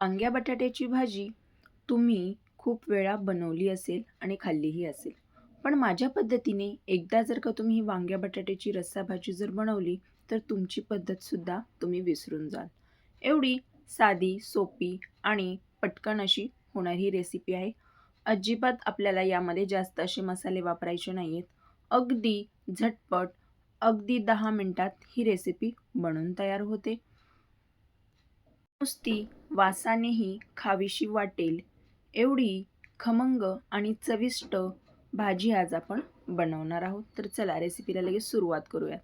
वांग्या बटाट्याची भाजी तुम्ही खूप वेळा बनवली असेल आणि खाल्लीही असेल. पण माझ्या पद्धतीने एकदा जर का तुम्ही वांग्या बटाट्याची रस्सा भाजी जर बनवली, तर तुमची पद्धतसुद्धा तुम्ही विसरून जाल. एवढी साधी, सोपी आणि पटकन अशी होणारी ही रेसिपी आहे. अजिबात आपल्याला यामध्ये जास्त असे मसाले वापरायचे नाही आहेत. अगदी झटपट, अगदी 10 मिनिटात ही रेसिपी बनून तयार होते. नुसती वासानेही खावीशी वाटेल एवढी खमंग आणि चविष्ट भाजी आज आपण बनवणार आहोत. तर चला रेसिपीला लगेच सुरुवात करूयात.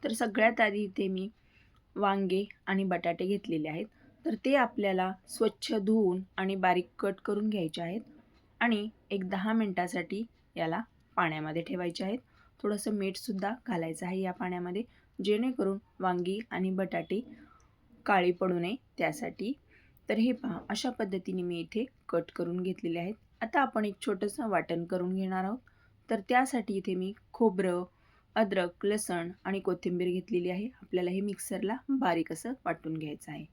तर सगळ्यात आधी इथे मी वांगे आणि बटाटे घेतलेले आहेत. तर ते आपल्याला स्वच्छ धुवून आणि बारीक कट करून घ्यायचे आहेत आणि एक 10 मिनिटासाठी याला पाण्यामध्ये ठेवायचे आहेत. थोडंसं मीठसुद्धा घालायचं आहे या पाण्यामध्ये, जेणेकरून वांगी आणि बटाटे काळी पडू नये त्यासाठी. तर हे पहा, अशा पद्धतीने मी इथे कट करून घेतलेले आहेत. आता आपण एक छोटंसं वाटण करून घेणार आहोत. तर त्यासाठी इथे मी खोबरं, अद्रक, लसण आणि कोथिंबीर घेतलेली आहे. आपल्याला हे मिक्सरला बारीक असं वाटून घ्यायचं आहे.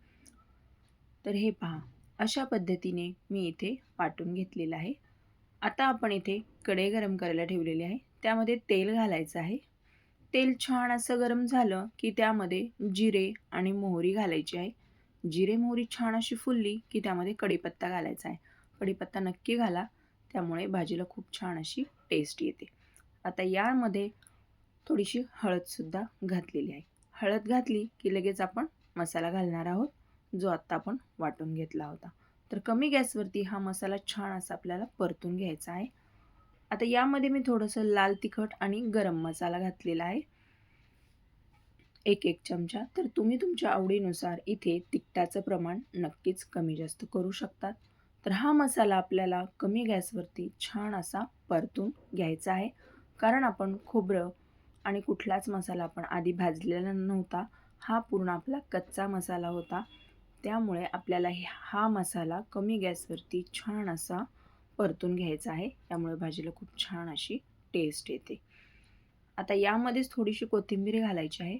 तर हे पहा, अशा पद्धतीने मी इथे वाटून घेतलेलं आहे. आता आपण इथे कढई गरम करायला ठेवलेली आहे. त्यामध्ये तेल घालायचं आहे. तेल छान असं गरम झालं की त्यामध्ये जिरे आणि मोहरी घालायची आहे. जिरे मोहरी छान अशी फुलली की त्यामध्ये कढीपत्ता घालायचा आहे. कढीपत्ता नक्की घाला, त्यामुळे भाजीला खूप छान अशी टेस्ट येते. आता यामध्ये थोडीशी हळदसुद्धा घातलेली आहे. हळद घातली की लगेच आपण मसाला घालणार आहोत, जो आत्ता आपण वाटून घेतला होता. तर कमी गॅसवरती हा मसाला छान असा आपल्याला परतून घ्यायचा आहे. आता यामध्ये मी थोडंसं लाल तिखट आणि गरम मसाला घातलेला आहे, 1-1 चमचा. तर तुम्ही तुमच्या आवडीनुसार इथे तिखटाचं प्रमाण नक्कीच कमी जास्त करू शकतात. तर हा मसाला आपल्याला कमी गॅसवरती छान असा परतून घ्यायचा आहे. कारण आपण खोबरं आणि कुठलाच मसाला आपण आधी भाजलेला नव्हता. हा पूर्ण आपला कच्चा मसाला होता. त्यामुळे आपल्याला हा मसाला कमी गॅसवरती छान असा परतून घ्यायचा आहे. त्यामुळे भाजीला खूप छान अशी टेस्ट येते. आता यामध्येच थोडीशी कोथिंबीर घालायची आहे.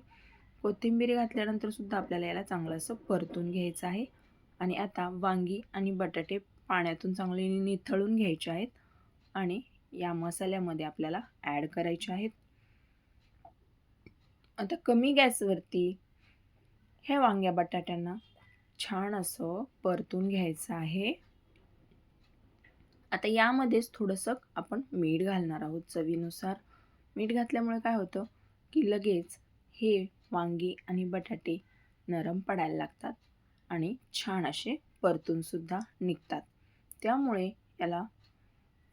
कोथिंबीर घातल्यानंतर सुद्धा आपल्याला याला चांगलं असं परतून घ्यायचं आहे. आणि आता वांगी आणि बटाटे पाण्यातून चांगले निथळून घ्यायचे आहेत आणि या मसाल्यामध्ये आपल्याला ॲड करायचे आहेत. आता कमी गॅसवरती ह्या वांग्या बटाट्यांना छान असं परतून घ्यायचं आहे. आता यामध्येच थोडंसं आपण मीठ घालणार आहोत चवीनुसार. मीठ घातल्यामुळे काय होतं की लगेच हे वांगी आणि बटाटे नरम पडायला लागतात आणि छान असे परतूनसुद्धा निघतात. त्यामुळे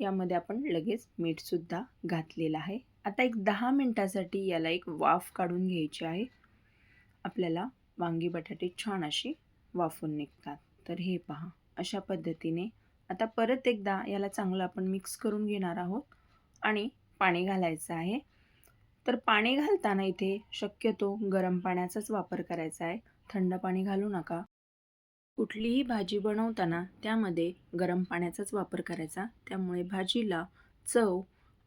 यामध्ये आपण लगेच मीठसुद्धा घातलेलं आहे. आता एक 10 मिनिटासाठी याला एक वाफ काढून घ्यायची आहे. आपल्याला वांगी बटाटे छान अशी वाफून निघतात. तर हे पहा, अशा पद्धतीने आता परत एकदा याला चांगलं आपण मिक्स करून घेणार आहोत आणि पाणी घालायचं आहे. तर पाणी घालताना इथे शक्यतो गरम पाण्याचाच वापर करायचा आहे. थंड पाणी घालू नका. कुठलीही भाजी बनवताना त्यामध्ये गरम पाण्याचाच वापर करायचा. त्यामुळे भाजीला चव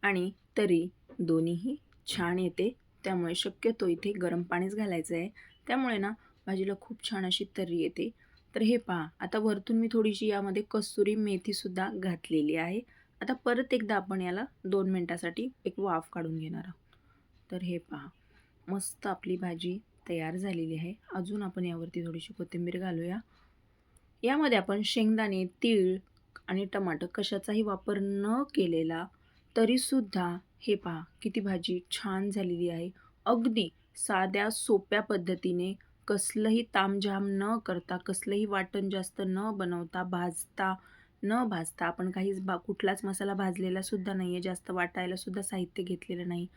आणि तरी दोन्हीही छान येते. त्यामुळे शक्यतो इथे गरम पाणीच घालायचं आहे. त्यामुळे ना भाजीला खूप छान अशी तर्री येते. तर हे पहा, आता वरतून मी थोडीशी यामध्ये कसुरी मेथीसुद्धा घातलेली आहे. आता परत एकदा आपण याला 2 मिनिटासाठी एक वाफ काढून घेणार आहोत. तर हे पहा, मस्त आपली भाजी तयार झालेली आहे. अजून आपण यावरती थोडीशी कोथिंबीर घालूया. यामध्ये आपण शेंगदाणे, तीळ आणि टमाटर कशाचाही वापर न केलेला तरीसुद्धा हे पहा किती भाजी छान झालेली आहे. अगदी साध्या सोप्या पद्धतीने कसलंही तामझाम न करता, कसलंही वाटण जास्त न बनवता, न भाजता आपण कुठलाच मसाला भाजलेला सुद्धा नाही आहे, जास्त वाटायला सुद्धा साहित्य घेतलेलं नाही.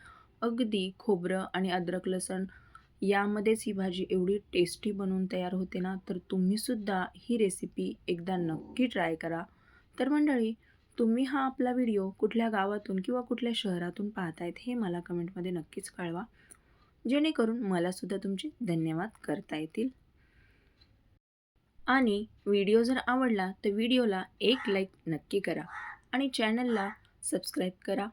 अगदी खोबरं आणि अद्रक, लसण यामध्येच ही भाजी एवढी टेस्टी बनवून तयार होते ना, तर तुम्हीसुद्धा ही रेसिपी एकदा नक्की ट्राय करा. तर मंडळी, तुम्ही हा आपला व्हिडिओ कुठल्या गावातून किंवा कुठल्या शहरातून पाहतायत हे मला कमेंटमध्ये नक्कीच कळवा, जेणेकरून मलासुद्धा तुमचे धन्यवाद करता येतील. आणि व्हिडिओ जर आवडला तर व्हिडिओला एक लाईक नक्की करा आणि चॅनलला सबस्क्राईब करा.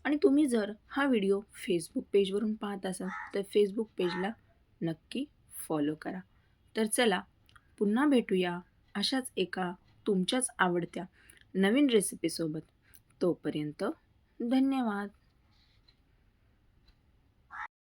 आणि तुम्ही जर हा व्हिडिओ फेसबुक पेजवरून पाहत असाल तर फेसबुक पेजला नक्की फॉलो करा. तर चला, पुन्हा भेटूया अशाच एका तुमच्याच आवडत्या नवीन रेसिपीसोबत. तोपर्यंत धन्यवाद.